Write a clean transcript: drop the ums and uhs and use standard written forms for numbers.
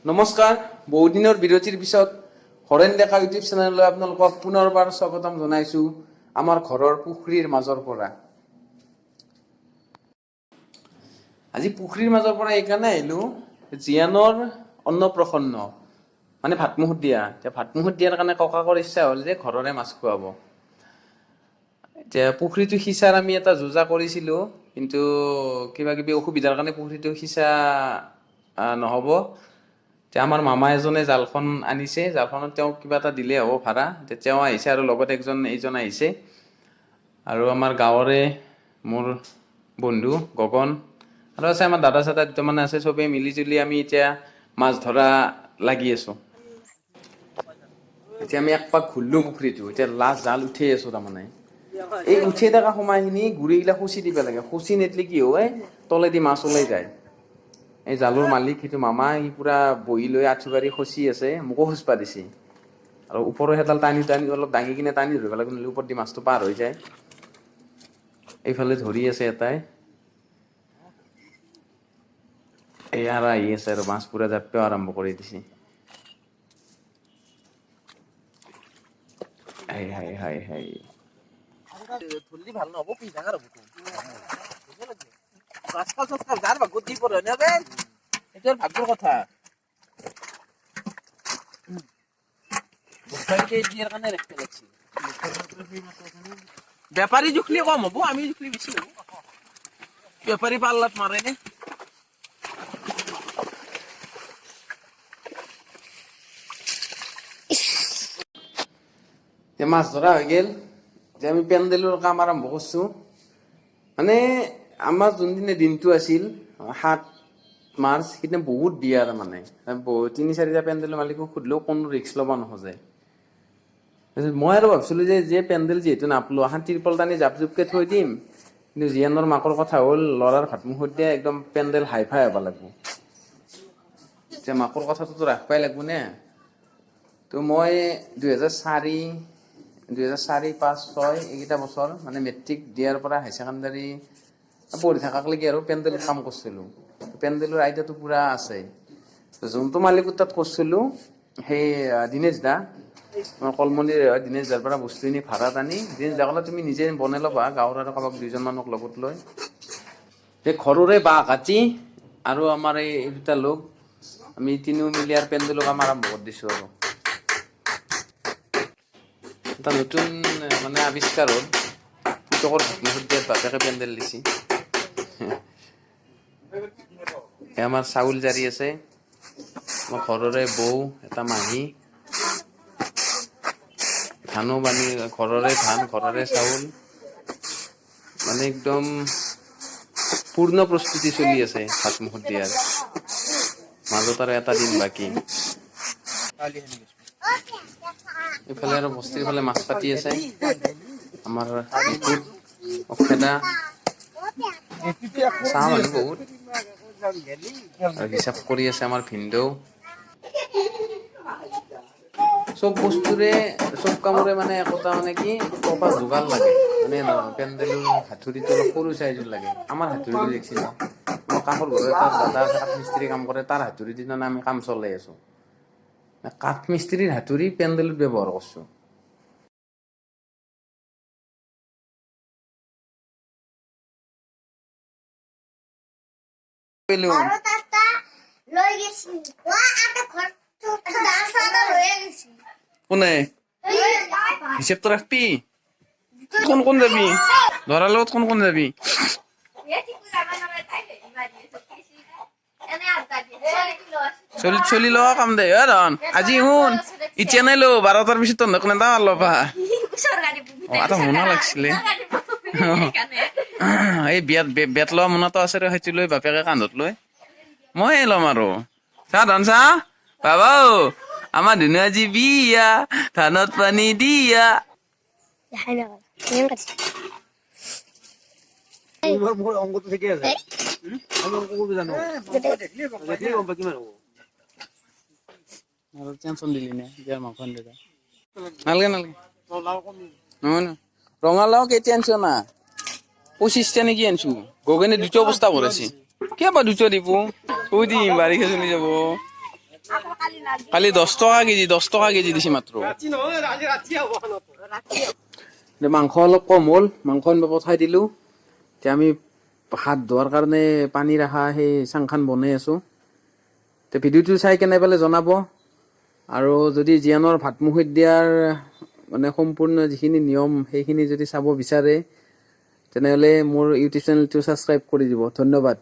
নমস্কাৰ, বহুদিনৰ বিৰতিৰ পিছত হৰেণ ডেকা ইউটিউব চেনেললৈ আপোনালোকক পুনৰবাৰ স্বাগতম জনাইছোঁ আমাৰ ঘৰৰ পুখুৰীৰ মাজৰ পৰা। আজি পুখুৰীৰ মাজৰ পৰা এইকাৰণে আহিলোঁ, জীয়ানৰ অন্নপ্ৰসন্ন মানে ভাতমুহূৰ্ত দিয়া। এতিয়া ভাতমুহূৰ্ত দিয়াৰ কাৰণে ককাকৰ ইচ্ছা হ'ল যে ঘৰৰে মাছ খুৱাব। এতিয়া পুখুৰীটো সিঁচাৰ আমি এটা যোজা কৰিছিলোঁ, কিন্তু কিবা কিবি অসুবিধাৰ কাৰণে পুখুৰীটো সিঁচা নহ'ব। এতিয়া আমাৰ মামা এজনে জালখন আনিছে, জালখনত তেওঁক কিবা এটা দিলে হ'ব ভাড়া। এতিয়া তেওঁ আহিছে আৰু লগত এইজন আহিছে, আৰু আমাৰ গাঁৱৰে মোৰ বন্ধু গগন আৰু আছে আমাৰ দাদা চাদা দুটামান আছে। চবেই মিলি জুলি আমি এতিয়া মাছ ধৰা লাগি আছোঁ। এতিয়া আমি এক পাক ঘূৰিলোঁ পুখুৰীটো, এতিয়া লাষ্ট জাল উঠাই আছোঁ। তাৰমানে এই উঠাই থকা সময়খিনি গুৰিগিলা খুচি দিব লাগে, খুচি নিদিলে কি হয় তলেদি মাছ ওলাই যায়। এই জালৰ মালিক সেইটো মামা, সি পুৰা বহি লৈ আঁঠুকাৰি খচি আছে, মোকো খচবা দিছে। আৰু ওপৰৰ সেইডাল টানি অলপ দাঙি কিনে টানি ধৰিব লাগে, নহ'লে ওপৰত দি মাছটো পাৰ হৈ যায়। এইফালে ধৰি আছে এটাই, এই আৰু আহি আছে আৰু মাছ পুৰা জাপিব আৰম্ভ কৰি দিছে। হাই ধরলি ভালো না হবো কি জায়গার হবো আজকাল সস্কাল যার ভাগ্য দি পড়ে নেবে এটার ভাগ্যের কথা বস্তাকে দিয়ে কানে রাখতে যাচ্ছি ব্যাপারী জুখলি কম হবো, আমি জুখলি বেশি হবো। ব্যাপারী পাল্লাত মারে নে মাছ ধৰা হৈ গ'ল। যে আমি পেণ্ডেলৰ কাম আৰম্ভ কৰিছোঁ। মানে আমাৰ যোনদিনা দিনটো আছিল 7 মাৰ্চ, সেইদিনা বহুত বিয়া। তাৰমানে 3-4টা পেণ্ডেলৰ মালিকক সুধিলেও কোনো ৰিক্স ল'ব নোখোজে। মই আৰু ভাবিছিলোঁ যে পেণ্ডেল যিহেতু নাপলো, এখন তিৰপল টানি জাপ জুপকে থৈ দিম। কিন্তু জীয়ানৰ মাকৰ কথা হ'ল, ল'ৰাৰ ভাতমুখত দিয়া একদম পেণ্ডেল হাই ফাই হ'ব লাগিব। এতিয়া মাকৰ কথাটোতো ৰাখবাই লাগিব নে। তো মই 2004, 5, 6 এইকেইটা বছৰ মানে মেট্ৰিক দিয়াৰ পৰা হাই ছেকেণ্ডাৰী পঢ়ি থকালৈকে আৰু পেণ্ডেলত কাম কৰিছিলোঁ। পেণ্ডেলৰ আইডিয়াটো পূৰা আছে। যোনটো মালিকৰ তাত কৰিছিলোঁ, সেই দিনেশ দা, কলমলিৰ দিনেশ দাৰ পৰা বস্তুখিনি ভাড়াত আনি, দিনেশ দা ক'লে তুমি নিজে বনাই ল'বা, গাঁৱৰ আৰু কাৰোবাক 2জন মানুহক লগত লৈ। সেই ঘৰৰে বাঁহ কাটি আৰু আমাৰ এই দুটা লোক, আমি তিনিও মিলি আৰু পেণ্ডেলৰ কাম আৰম্ভ কৰি দিছোঁ। আৰু এটা নতুন মানে আৱিষ্কাৰ হ'ল, পুতকৰ ভাতমুখত দিয়াত বাপেকে পেণ্ডেল দিছে। আমাৰ চাউল জাৰি আছে, আমাৰ ঘৰৰে বৌ, এটা মাহী, ধানো বানি, ঘৰৰে ধান, ঘৰৰে চাউল, মানে একদম পূৰ্ণ প্ৰস্তুতি চলি আছে ভাতমুখত দিয়াৰ। মাজত আৰু এটা দিন বাকী। এইফালে আৰু বস্তিৰ ফালে মাছ পাতি আছে আমাৰ অক্ষেদা, চাহ মানুহ বহুত, আৰু হিচাপ কৰি আছে আমাৰ ভিনদেউ। চব বস্তুৰে, চব কামৰে মানে একোটা মানে কি প্ৰপাৰ যোগাৰ লাগে। মানে পেণ্ডেলৰ হাতুৰিটো অলপ সৰু চাইজৰ লাগে। আমাৰ হাতুৰিটো দেখিছিল, আমাৰ কাষৰ ঘৰৰ এটা দাদা আছে, কাঠ মিস্ত্ৰী কাম কৰে, তাৰ হাতুৰি দি আমি কাম চলাই আছোঁ। কাঠ মিস্ত্ৰীৰ হাতুৰি পেণ্ডেলত ব্যৱহাৰ কৰিছোঁ। কোনে হিচাপটো ৰাখবি? কোন যাবি ধৰাৰ লগত? কোন যাবি? চলি ল কাম দে ধন। আজি শুন, এতিয়া নাই লো 12টাৰ পিছত তহঁতক নেদা ল'বা। এটা মনা লাগিছিলে এই বেত লোৱা মোনাটো আছে, সেইটো লৈ বাপেকে কান্ধত লৈ মই ল'ম আৰু। চা ধন চা বাবা, আমাৰ ধুনু আজি বিয়া, ধানত পানী দিয়া। অংকটো ঠিকে আছে, জানো টেনচন দিলি নে মাংস নালাগে নালাগে। ৰঙালাও কেতিয়া আনছ না? 25টা নেকি আনছো। গগনে 2টা বস্তা ভৰাইছে। কিয় বা 2টা দিব? কৈ দিম বাৰিষা চলি যাব। কালি 10 টকা কেজি দিছে মাত্ৰ মাংস অলপ কম হ'ল মাংস আনিব পঠাই দিলোঁ এতিয়া আমি হাত ধোৱাৰ কাৰণে পানী ৰখা সেই চাংখান বনাই আছোঁ তে ভিডিঅ'টো চাই কেনে পেলাই জনাব আৰু যদি জীয়ানৰ ভাতমুখত দিয়াৰ মানে সম্পূৰ্ণ যিখিনি নিয়ম সেইখিনি যদি চাব বিচাৰে তেনেহ'লে মোৰ ইউটিউব চেনেলটো ছাবস্ক্ৰাইব কৰি দিব ধন্যবাদ